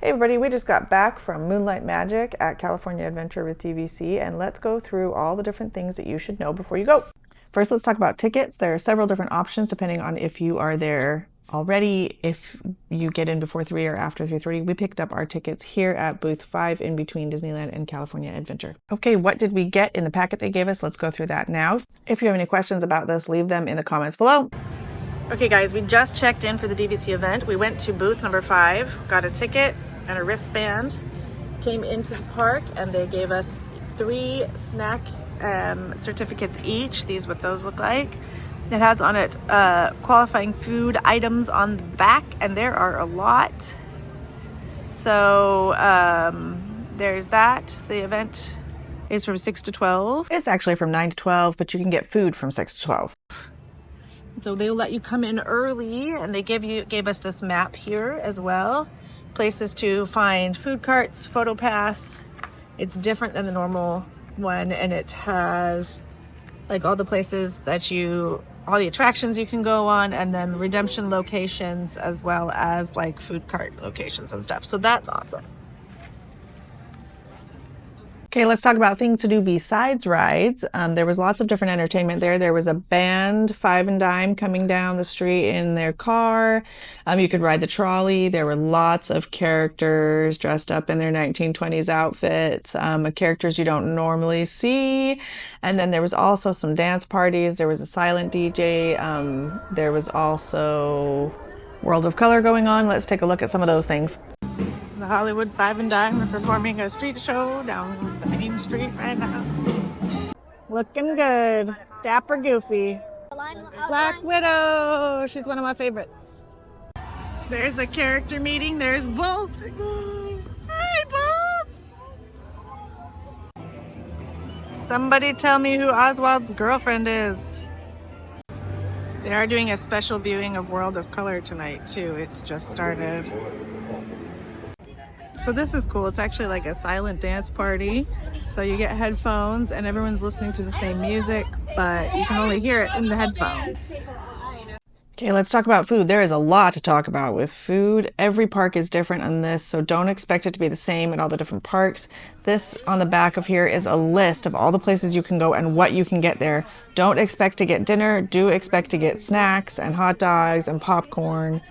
Hey everybody, we just got back from Moonlight Magic at California Adventure with DVC, and let's go through all the different things that you should know before you go. First, let's talk about tickets. There are several different options depending on if you are there already, if you get in before 3 or after 3:30. We picked up our tickets here at booth 5 in between Disneyland and California Adventure. Okay, what did we get in the packet they gave us? Let's go through that now. If you have any questions about this, leave them in the comments below. Okay guys, we just checked in for the DVC event. We went to booth number 5, got a ticket and a wristband, came into the park, and they gave us 3 snack certificates each. These what those look like. It has on it qualifying food items on the back, and there are a lot. So there's that. The event is from 6 to 12. It's actually from 9 to 12, but you can get food from 6 to 12. So they'll let you come in early, and they gave us this map here as well. Places to find food carts, photo pass. It's different than the normal one, and it has like all the places that all the attractions you can go on, and then redemption locations as well as like food cart locations and stuff. So that's awesome. Okay, let's talk about things to do besides rides. There was lots of different entertainment there. There was a band, Five and Dime, coming down the street in their car. You could ride the trolley. There were lots of characters dressed up in their 1920s outfits, characters you don't normally see. And then there was also some dance parties. There was a silent DJ. There was also World of Color going on. Let's take a look at some of those things. The Hollywood Five and Dime are performing a street show down the main street right now. Looking good. Dapper Goofy. Black Widow. She's one of my favorites. There's a character meeting. There's Bolt. Hi, Bolt. Somebody tell me who Oswald's girlfriend is. They are doing a special viewing of World of Color tonight, too. It's just started. So this is cool. It's actually like a silent dance party. So you get headphones and everyone's listening to the same music, but you can only hear it in the headphones. Okay, let's talk about food. There is a lot to talk about with food. Every park is different on this, so don't expect it to be the same at all the different parks. This on the back of here is a list of all the places you can go and what you can get there. Don't expect to get dinner. Do expect to get snacks and hot dogs and popcorn,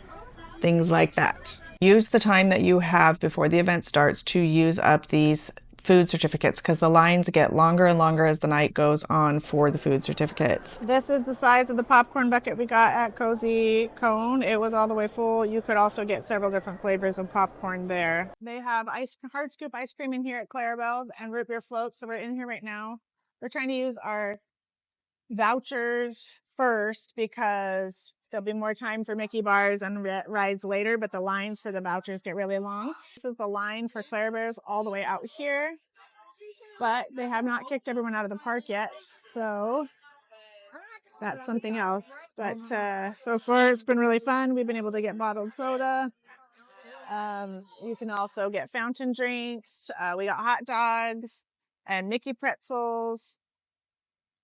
things like that. Use the time that you have before the event starts to use up these food certificates, because the lines get longer and longer as the night goes on for the food certificates. This is the size of the popcorn bucket we got at Cozy Cone. It was all the way full. You could also get several different flavors of popcorn there. They have hard scoop ice cream in here at Clarabelle's and root beer floats. So we're in here right now. We're trying to use our vouchers first because there'll be more time for Mickey bars and rides later, but the lines for the vouchers get really long. This is the line for Clarabelle's all the way out here, but they have not kicked everyone out of the park yet, so that's something else. But so far it's been really fun. We've been able to get bottled soda. You can also get fountain drinks. We got hot dogs and Mickey pretzels.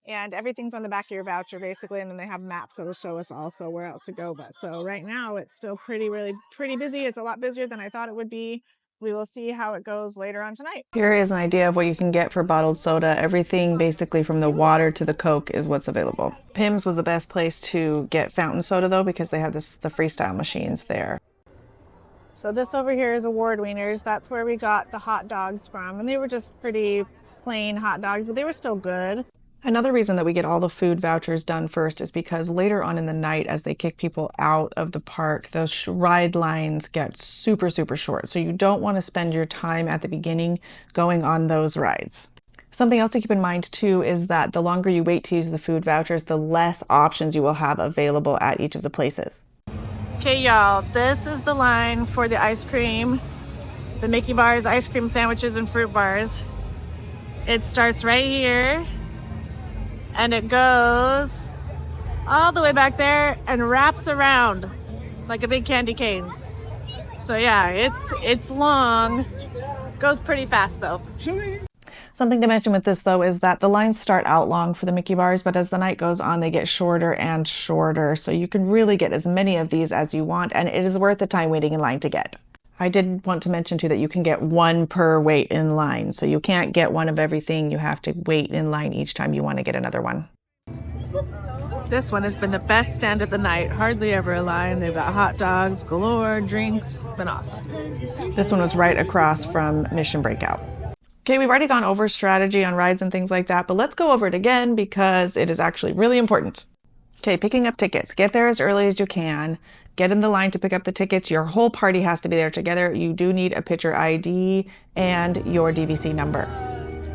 And everything's on the back of your voucher, basically, and then they have maps that will show us also where else to go. But so right now, it's still pretty busy. It's a lot busier than I thought it would be. We will see how it goes later on tonight. Here is an idea of what you can get for bottled soda. Everything basically from the water to the Coke is what's available. Pim's was the best place to get fountain soda, though, because they have the freestyle machines there. So this over here is Award Wieners. That's where we got the hot dogs from. And they were just pretty plain hot dogs, but they were still good. Another reason that we get all the food vouchers done first is because later on in the night, as they kick people out of the park, those ride lines get super, super short. So you don't want to spend your time at the beginning going on those rides. Something else to keep in mind too is that the longer you wait to use the food vouchers, the less options you will have available at each of the places. Okay, y'all, this is the line for the ice cream, the Mickey bars, ice cream sandwiches, and fruit bars. It starts right here. And it goes all the way back there and wraps around like a big candy cane. So yeah, it's long. Goes pretty fast though. Something to mention with this though is that the lines start out long for the Mickey bars, but as the night goes on, they get shorter and shorter. So you can really get as many of these as you want, and it is worth the time waiting in line to get. I did want to mention too that you can get one per wait in line. So you can't get one of everything. You have to wait in line each time you want to get another one. This one has been the best stand of the night. Hardly ever a line. They've got hot dogs galore, drinks. Been awesome. This one was right across from Mission Breakout. Okay, we've already gone over strategy on rides and things like that, but let's go over it again because it is actually really important. Okay, picking up tickets. Get there as early as you can. Get in the line to pick up the tickets. Your whole party has to be there together. You do need a picture ID and your DVC number.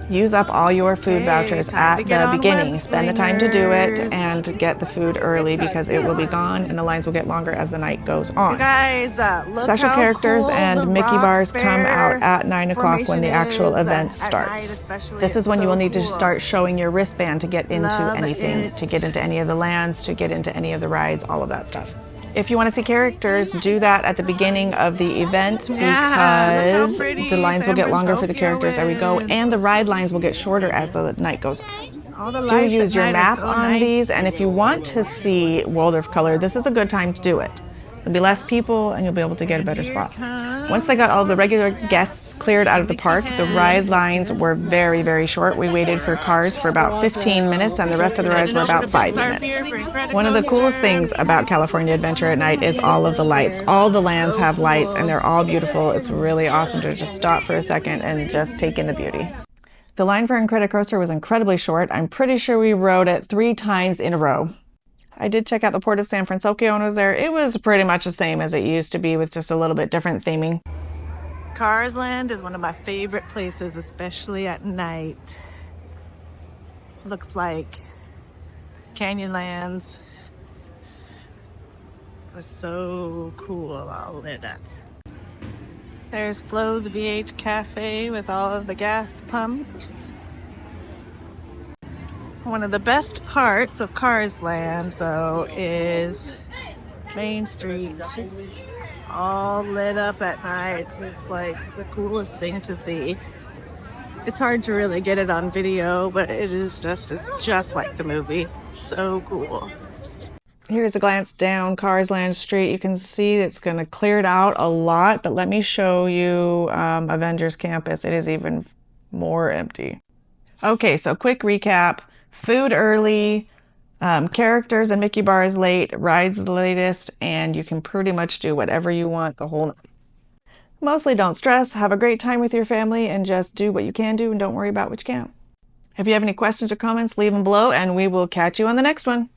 Use up all your food vouchers at the beginning. Spend the time to do it and get the food early because it will be gone and the lines will get longer as the night goes on. Guys, Special characters and Mickey bars come out at 9 o'clock when the actual event starts. This is when you will need to start showing your wristband to get into anything, to get into any of the lands, to get into any of the rides, all of that stuff. If you want to see characters, do that at the beginning of the event because the lines will get longer for the characters as we go, and the ride lines will get shorter as the night goes on. Do use your map on these, and if you want to see World of Color, this is a good time to do it. There'll be less people and you'll be able to get a better spot. Once they got all the regular guests cleared out of the park, the ride lines were very, very short. We waited for cars for about 15 minutes and the rest of the rides were about 5 minutes. One of the coolest things about California Adventure at night is all of the lights. All the lands have lights and they're all beautiful. It's really awesome to just stop for a second and just take in the beauty. The line for Incredicoaster was incredibly short. I'm pretty sure we rode it 3 times in a row. I did check out the Port of San Francisco when I was there. It was pretty much the same as it used to be with just a little bit different theming. Cars Land is one of my favorite places, especially at night. Looks like Canyonlands. It's so cool, all lit up. There's Flo's VH Cafe with all of the gas pumps. One of the best parts of Cars Land, though, is Main Street. All lit up at night. It's like the coolest thing to see. It's hard to really get it on video, but it's just like the movie. So cool. Here's a glance down Cars Land Street. You can see it's going to clear it out a lot, but let me show you Avengers Campus. It is even more empty. Okay, so quick recap. Food early, characters and Mickey bars late, rides the latest, and you can pretty much do whatever you want the whole night. Mostly don't stress, have a great time with your family, and just do what you can do and don't worry about what you can't. If you have any questions or comments, leave them below, and we will catch you on the next one.